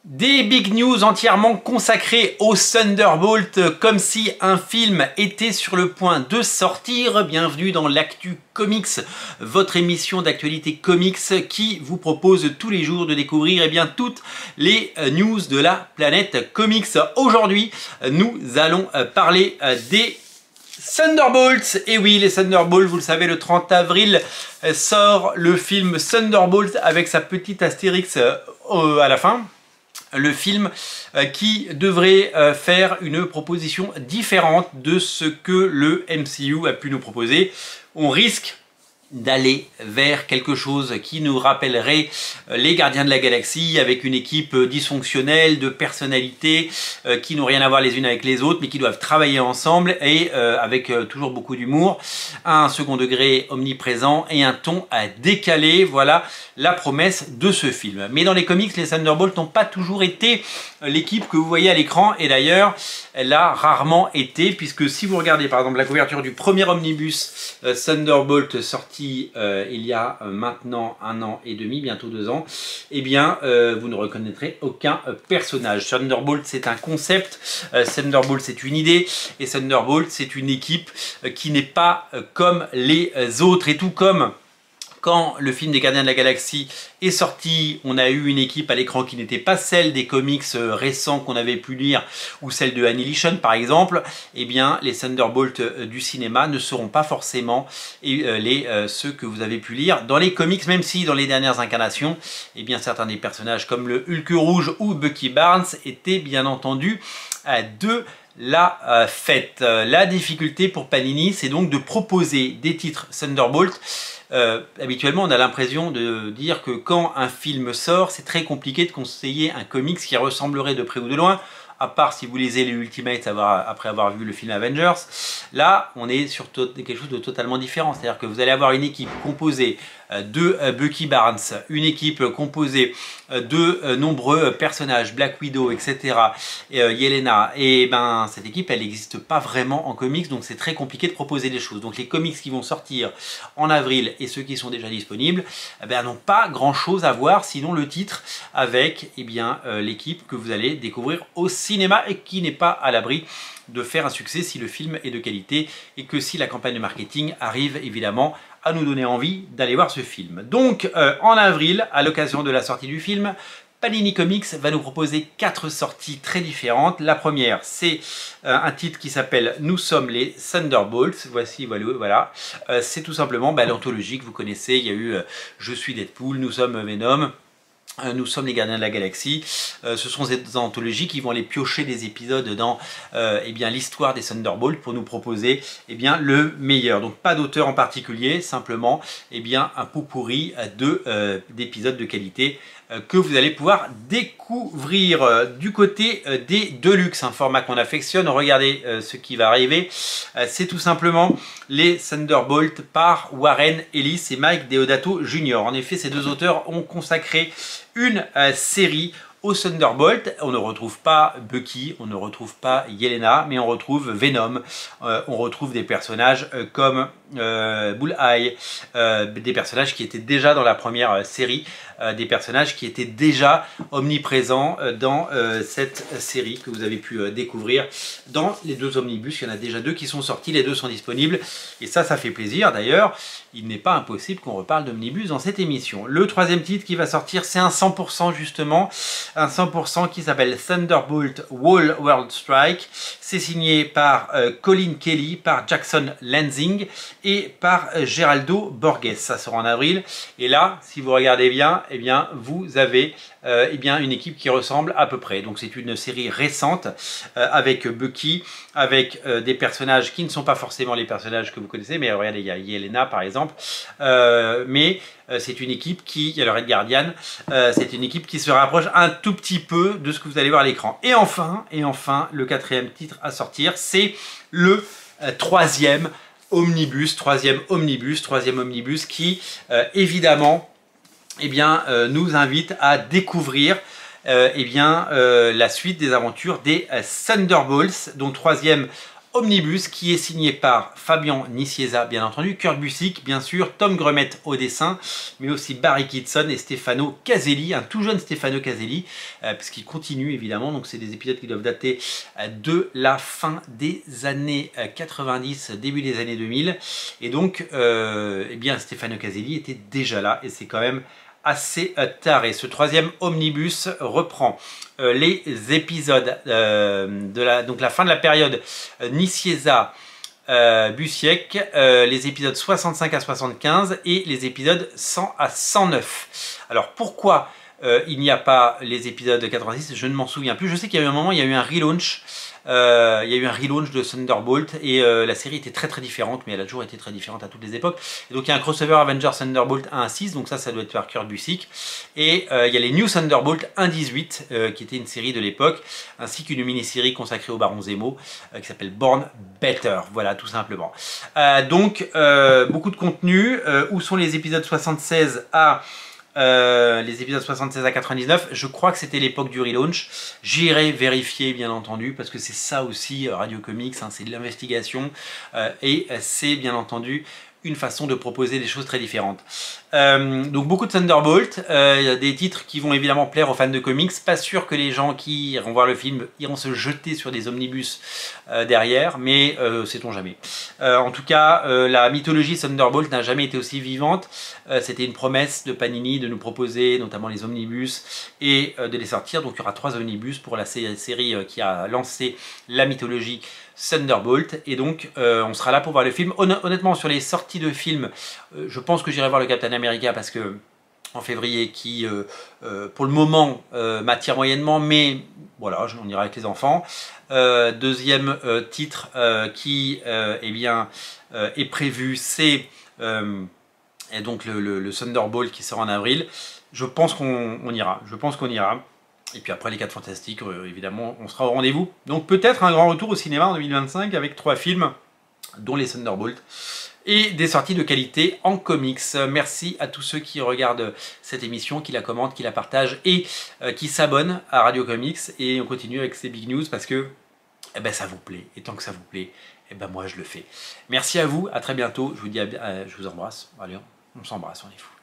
Des big news entièrement consacrées au Thunderbolt, comme si un film était sur le point de sortir. Bienvenue dans l'Actu Comics, votre émission d'actualité comics qui vous propose tous les jours de découvrir toutes les news de la planète comics. Aujourd'hui, nous allons parler des Thunderbolts. Et oui, les Thunderbolts, vous le savez, le 30 avril sort le film Thunderbolts avec sa petite astérix à la fin. Le film qui devrait faire une proposition différente de ce que le MCU a pu nous proposer. On risque d'aller vers quelque chose qui nous rappellerait les Gardiens de la Galaxie, avec une équipe dysfonctionnelle, de personnalités qui n'ont rien à voir les unes avec les autres, mais qui doivent travailler ensemble et avec toujours beaucoup d'humour, un second degré omniprésent et un ton à décaler. Voilà la promesse de ce film. Mais dans les comics, les Thunderbolts n'ont pas toujours été l'équipe que vous voyez à l'écran, et d'ailleurs elle a rarement été, puisque si vous regardez par exemple la couverture du premier omnibus Thunderbolt sorti il y a maintenant 1 an et demi, bientôt 2 ans, eh bien vous ne reconnaîtrez aucun personnage. Thunderbolt, c'est un concept, Thunderbolt, c'est une idée, et Thunderbolt, c'est une équipe qui n'est pas comme les autres. Et tout comme quand le film des Gardiens de la Galaxie est sorti, on a eu une équipe à l'écran qui n'était pas celle des comics récents qu'on avait pu lire, ou celle de Annihilation par exemple. Eh bien, les Thunderbolts du cinéma ne seront pas forcément ceux que vous avez pu lire dans les comics, même si dans les dernières incarnations, eh bien, certains des personnages comme le Hulk rouge ou Bucky Barnes étaient bien entendu de la fête. La difficulté pour Panini, c'est donc de proposer des titres Thunderbolt. Habituellement, on a l'impression de dire que quand un film sort, c'est très compliqué de conseiller un comics qui ressemblerait de près ou de loin, à part si vous lisez les Ultimates après avoir vu le film Avengers. Là, on est sur quelque chose de totalement différent. C'est-à-dire que vous allez avoir une équipe composée de Bucky Barnes, une équipe composée de nombreux personnages, Black Widow, etc., Yelena, et ben cette équipe, elle n'existe pas vraiment en comics, donc c'est très compliqué de proposer des choses. Donc les comics qui vont sortir en avril et ceux qui sont déjà disponibles, eh ben, n'ont pas grand-chose à voir, sinon le titre avec l'équipe que vous allez découvrir au cinéma et qui n'est pas à l'abri de faire un succès si le film est de qualité et que si la campagne de marketing arrive évidemment à nous donner envie d'aller voir ce film. Donc en avril, à l'occasion de la sortie du film, Panini Comics va nous proposer 4 sorties très différentes. La première, c'est un titre qui s'appelle Nous sommes les Thunderbolts. Voici, voilà. C'est tout simplement l'anthologie que vous connaissez. Il y a eu Je suis Deadpool, Nous sommes Venom, Nous sommes les Gardiens de la Galaxie. Ce sont ces anthologies qui vont aller piocher des épisodes dans l'histoire des Thunderbolts pour nous proposer le meilleur. Donc pas d'auteur en particulier, simplement un pot-pourri d'épisodes de qualité que vous allez pouvoir découvrir. Du côté des Deluxe, un format qu'on affectionne, regardez ce qui va arriver. C'est tout simplement les Thunderbolts par Warren Ellis et Mike Deodato Jr. En effet, ces deux auteurs ont consacré une série au Thunderbolt. On ne retrouve pas Bucky, on ne retrouve pas Yelena, mais on retrouve Venom, on retrouve des personnages comme Bullseye, des personnages qui étaient déjà dans la première série, des personnages qui étaient déjà omniprésents dans cette série que vous avez pu découvrir dans les 2 omnibus. Il y en a déjà 2 qui sont sortis, les 2 sont disponibles et ça fait plaisir. D'ailleurs, il n'est pas impossible qu'on reparle d'omnibus dans cette émission. Le 3e titre qui va sortir, c'est un 100% justement, un 100% qui s'appelle Thunderbolt Whole World Strike. C'est signé par Colin Kelly, par Jackson Lansing et par Geraldo Borges. Ça sera en avril. Et là, si vous regardez bien, vous avez une équipe qui ressemble à peu près. Donc c'est une série récente avec Bucky, avec des personnages qui ne sont pas forcément les personnages que vous connaissez, mais regardez, il y a Yelena par exemple, mais c'est une équipe qui, il y a le Red Guardian, c'est une équipe qui se rapproche un tout petit peu de ce que vous allez voir à l'écran. Et enfin, le 4e titre à sortir, c'est le 3e omnibus qui évidemment nous invite à découvrir la suite des aventures des Thunderbolts, donc 3e Omnibus qui est signé par Fabian Nicieza, bien entendu, Kurt Busiek, bien sûr, Tom Grummett au dessin, mais aussi Barry Kitson et Stefano Caselli, un tout jeune Stefano Caselli, puisqu'il continue évidemment, donc c'est des épisodes qui doivent dater de la fin des années 90, début des années 2000, et donc, eh bien, Stefano Caselli était déjà là, et c'est quand même assez taré. Ce troisième omnibus reprend les épisodes donc la fin de la période Nicieza Busiek, les épisodes 65 à 75 et les épisodes 100 à 109. Alors pourquoi il n'y a pas les épisodes 86? Je ne m'en souviens plus. Je sais qu'il y a eu un moment, il y a eu un relaunch. Il y a eu un relaunch de Thunderbolt et la série était très différente, mais elle a toujours été très différente à toutes les époques. Et donc il y a un crossover Avengers Thunderbolt 1 à 6, donc ça doit être par Kurt Busiek. Et il y a les New Thunderbolt 1-18, qui était une série de l'époque, ainsi qu'une mini-série consacrée au Baron Zemo, qui s'appelle Born Better, voilà tout simplement. Donc beaucoup de contenu. Où sont les épisodes 76 à... les épisodes 76 à 99, je crois que c'était l'époque du relaunch. J'irai vérifier bien entendu parce que c'est ça aussi Radio Comics, hein, c'est de l'investigation et c'est bien entendu une façon de proposer des choses très différentes. Donc beaucoup de Thunderbolt, des titres qui vont évidemment plaire aux fans de comics. Pas sûr que les gens qui iront voir le film iront se jeter sur des omnibus derrière, mais sait-on jamais. En tout cas, la mythologie Thunderbolt n'a jamais été aussi vivante. C'était une promesse de Panini de nous proposer notamment les omnibus et de les sortir. Donc il y aura 3 omnibus pour la série qui a lancé la mythologie Thunderbolt, et donc on sera là pour voir le film. Honnêtement, sur les sorties de films, je pense que j'irai voir le Captain America parce que en février, qui pour le moment m'attire moyennement, mais voilà, on ira avec les enfants. Deuxième titre qui eh bien, est prévu, c'est donc le Thunderbolt qui sort en avril. Je pense qu'on ira, Et puis après les 4 Fantastiques, évidemment, on sera au rendez-vous. Donc peut-être un grand retour au cinéma en 2025 avec 3 films, dont les Thunderbolts, et des sorties de qualité en comics. Merci à tous ceux qui regardent cette émission, qui la commentent, qui la partagent et qui s'abonnent à Radio Comics. Et on continue avec ces big news parce que eh ben, ça vous plaît. Et tant que ça vous plaît, eh ben, moi je le fais. Merci à vous, à très bientôt. Je vous dis je vous embrasse. Allez, on s'embrasse, on est fous.